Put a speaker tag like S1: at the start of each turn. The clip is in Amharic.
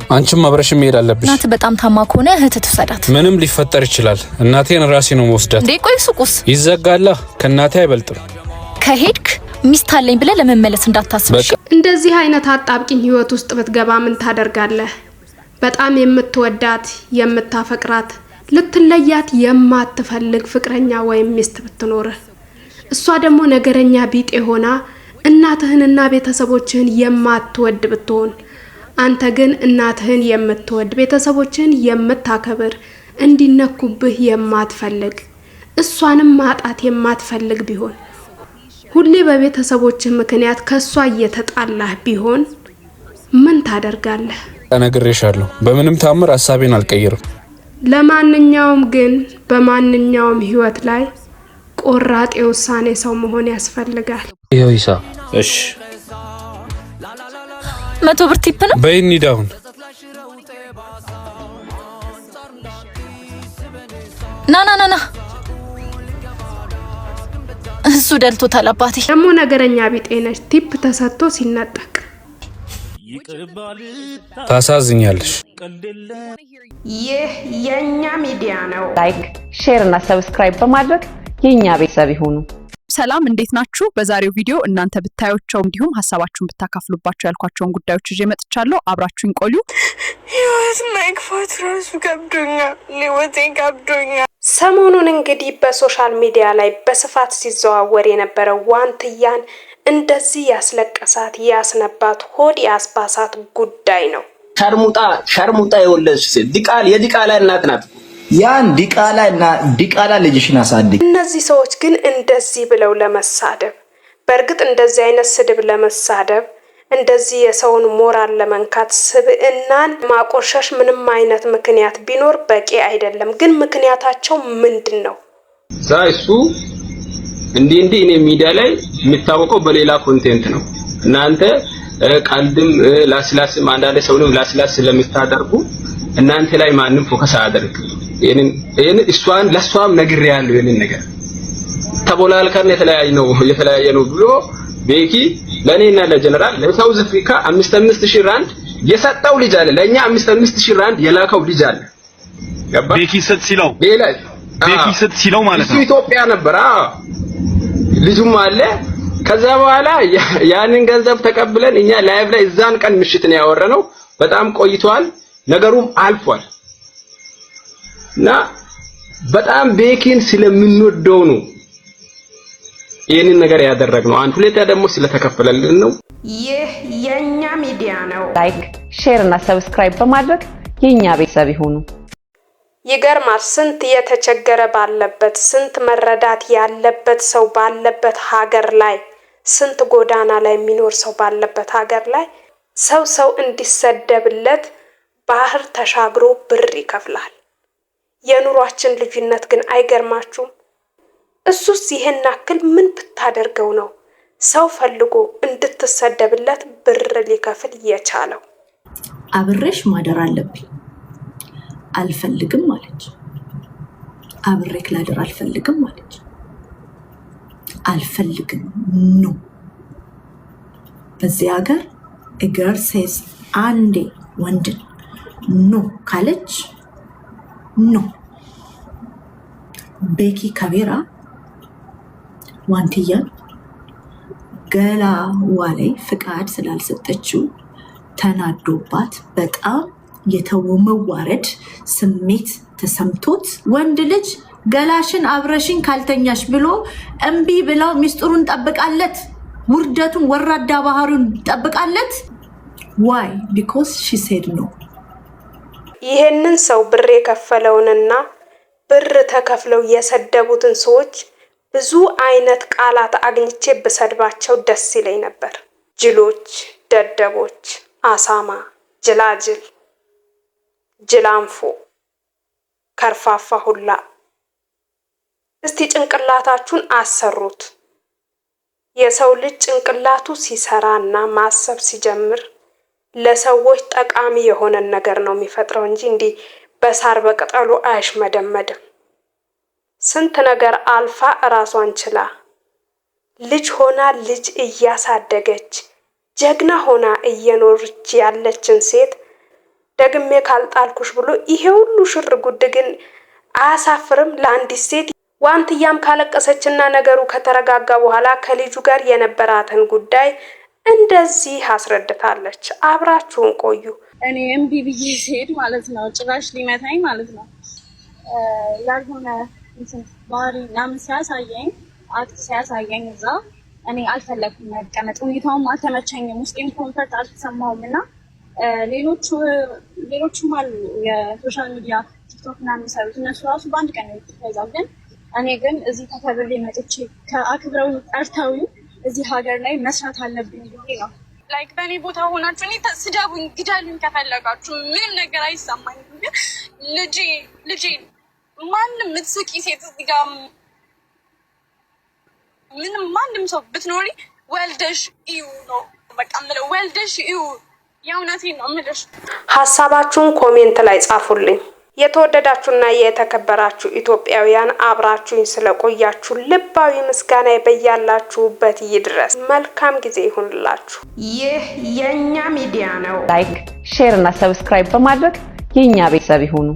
S1: አንቺም አብረሽ መሄድ አለብሽ።
S2: እናት በጣም ታማ ከሆነ እህት ትሰዳት።
S1: ምንም ሊፈጠር ይችላል። እናቴን ራሴ ነው ወስዳት።
S2: ቆይ ሱቁስ
S1: ይዘጋላ። ከእናቴ አይበልጥም።
S2: ከሄድክ ሚስት አለኝ ብለህ ለመመለስ እንዳታስብ።
S3: እንደዚህ አይነት አጣብቂኝ ህይወት ውስጥ ብትገባ ምን ታደርጋለህ? በጣም የምትወዳት የምታፈቅራት ልትለያት የማትፈልግ ፍቅረኛ ወይም ሚስት ብትኖርህ፣ እሷ ደግሞ ነገረኛ ቢጤ ሆና እናትህንና ቤተሰቦችህን የማትወድ ብትሆን፣ አንተ ግን እናትህን የምትወድ ቤተሰቦችህን የምታከብር እንዲነኩብህ የማትፈልግ እሷንም ማጣት የማትፈልግ ቢሆን፣ ሁሌ በቤተሰቦችህ ምክንያት ከሷ እየተጣላህ ቢሆን ምን ታደርጋለህ?
S1: ተነግሬሻለሁ። በምንም ታምር ሐሳቤን አልቀይርም።
S3: ለማንኛውም ግን በማንኛውም ህይወት ላይ ቆራጥ የውሳኔ ሰው መሆን ያስፈልጋል።
S1: ይሄው ይሳ እሺ
S2: 100 ብር ቲፕ ነው።
S1: በይኒ ዳውን
S2: ና እሱ ደልቶታል። አባቴ
S3: ደግሞ ነገረኛ ቢጤ ነች። ቲፕ ተሰጥቶ ሲነጠቅ
S1: ታሳዝኛለሽ።
S3: ይህ የኛ ሚዲያ ነው።
S4: ላይክ፣ ሼር እና ሰብስክራይብ በማድረግ የኛ ቤተሰብ ይሁኑ።
S5: ሰላም እንዴት ናችሁ? በዛሬው ቪዲዮ እናንተ ብታዩቸው እንዲሁም ሐሳባችሁን ብታካፍሉባቸው ያልኳቸውን ጉዳዮች ይዤ መጥቻለሁ። አብራችሁን ቆዩ።
S6: ህይወት ማይክፋት ራሱ ከብዶኛል። ከብዶኛል።
S3: ሰሞኑን እንግዲህ በሶሻል ሚዲያ ላይ በስፋት ሲዘዋወር የነበረው ዋንትያን እንደዚህ ያስለቀሳት ያስነባት ሆድ ያስባሳት ጉዳይ ነው።
S7: ሸርሙጣ የወለደች የዲቃላ እናት ናት። ያን ዲቃላ ልጅሽን አሳድግ።
S3: እነዚህ ሰዎች ግን እንደዚህ ብለው ለመሳደብ፣ በእርግጥ እንደዚህ አይነት ስድብ ለመሳደብ፣ እንደዚህ የሰውን ሞራል ለመንካት፣ ስብዕናን ማቆሸሽ ምንም አይነት ምክንያት ቢኖር በቂ አይደለም። ግን ምክንያታቸው ምንድን ነው?
S8: እሱ እንዲህ እኔ ሚዲያ ላይ የምታወቀው በሌላ ኮንቴንት ነው። እናንተ ቀልድም ላስላስም አንዳንድ ሰውንም ላስላስ ስለምታደርጉ እናንተ ላይ ማንም ፎከስ አያደርግም። ይሄን እሷን ለሷም ነግሬያለሁ። ይሄን ነገር ተቦላልከን የተለያየ ነው ብሎ ቤኪ ለኔና ለጀነራል ለሳውዝ አፍሪካ 5,000 ራንድ የሰጠው ልጅ አለ። ለኛ 5,000 ራንድ የላከው ልጅ አለ። ገባ?
S9: ቤኪ ስትሲለው ማለት ነው።
S8: እሱ ኢትዮጵያ ነበር። ልጁም አለ። ከዛ በኋላ ያንን ገንዘብ ተቀብለን እኛ ላይቭ ላይ እዛን ቀን ምሽት ነው ያወራነው። በጣም ቆይቷል። ነገሩም አልፏል እና በጣም ቤኪን ስለምንወደው ነው ይሄንን ነገር ያደረግነው። አንድ ሁለታ ደግሞ ስለተከፈለልን ነው።
S3: ይህ የኛ ሚዲያ ነው።
S4: ላይክ፣ ሼር እና ሰብስክራይብ በማድረግ የኛ ቤተሰብ ይሁኑ።
S3: ይገርማል። ስንት የተቸገረ ባለበት፣ ስንት መረዳት ያለበት ሰው ባለበት ሀገር ላይ፣ ስንት ጎዳና ላይ የሚኖር ሰው ባለበት ሀገር ላይ ሰው እንዲሰደብለት ባህር ተሻግሮ ብር ይከፍላል። የኑሯችን ልዩነት ግን አይገርማችሁም? እሱስ ይሄን አክል ምን ብታደርገው ነው ሰው ፈልጎ እንድትሰደብለት ብር ሊከፍል የቻለው?
S10: አብሬሽ ማደር አለብኝ አልፈልግም ማለች። አብሬክ ላደር አልፈልግም ማለች። አልፈልግም ነው። በዚህ ሀገር እገር ሴስ አንዴ ወንድን ኖ ካለች ኖ። ቤኪ ከቤራ ዋንትያን ገላዋ ላይ ፍቃድ ስላልሰጠችው ተናዶባት በጣም የተወመዋረድ ስሜት ተሰምቶት ወንድ ልጅ ገላሽን አብረሽን ካልተኛሽ ብሎ እምቢ ብለው ሚስጥሩን ጠብቃለት፣ ውርደቱን ወራዳ ባህሩን ጠብቃለት። why? because she said no።
S3: ይሄንን ሰው ብር የከፈለውንና ብር ተከፍለው የሰደቡትን ሰዎች ብዙ አይነት ቃላት አግኝቼ በሰድባቸው ደስ ይለኝ ነበር። ጅሎች፣ ደደቦች፣ አሳማ፣ ጅላጅል፣ ጅላንፎ፣ ከርፋፋ ሁላ። እስቲ ጭንቅላታችሁን አሰሩት። የሰው ልጅ ጭንቅላቱ ሲሰራና ማሰብ ሲጀምር ለሰዎች ጠቃሚ የሆነ ነገር ነው የሚፈጥረው እንጂ እንዲህ በሳር በቅጠሉ አይሽመደመድም። ስንት ነገር አልፋ ራሷን ችላ ልጅ ሆና ልጅ እያሳደገች ጀግና ሆና እየኖረች ያለችን ሴት ደግሜ ካልጣልኩሽ ብሎ ይሄ ሁሉ ሽር ጉድ ግን አያሳፍርም? ለአንዲት ሴት ዋንትያም ካለቀሰችና ነገሩ ከተረጋጋ በኋላ ከልጁ ጋር የነበራትን ጉዳይ እንደዚህ አስረድታለች። አብራችሁን ቆዩ።
S6: እኔ እምቢ ብዬ ስሄድ ማለት ነው ጭራሽ ሊመታኝ ማለት ነው ያልሆነ ባህሪ ምናምን ሲያሳየኝ አክት ሲያሳየኝ እዛ እኔ አልፈለኩም መቀመጥ። ሁኔታውም አልተመቸኝም፣ ውስጤም ኮንፈርት አልተሰማውም እና ሌሎቹም አሉ የሶሻል ሚዲያ ቲክቶክ ምናምን የሚሰሩት እነሱ ራሱ በአንድ ቀን ነው። ግን እኔ ግን እዚህ ተከብሬ መጥቼ ከአክብረው ጠርተው እዚህ ሀገር ላይ መስራት አለብኝ ብዬ ነው። ላይክ በእኔ ቦታ ሆናችሁ እኔ ስደቡኝ፣ ግደሉኝ ከፈለጋችሁ ምንም ነገር አይሰማኝም። ግን ልጄ ማንም ምትስቂ ሴት እዚህ ጋር ምንም ማንም ሰው ብትኖሪ ወልደሽ እዩ ነው በቃ ምለው፣ ወልደሽ እዩ። የእውነቴን ነው የምልሽ።
S3: ሀሳባችሁን ኮሜንት ላይ ጻፉልኝ። የተወደዳችሁና የተከበራችሁ ኢትዮጵያውያን አብራችሁኝ ስለቆያችሁ ልባዊ ምስጋና በያላችሁበት ይድረስ። መልካም ጊዜ ይሁንላችሁ። ይህ የኛ ሚዲያ ነው።
S4: ላይክ፣ ሼር እና ሰብስክራይብ በማድረግ የኛ ቤተሰብ ይሁኑ።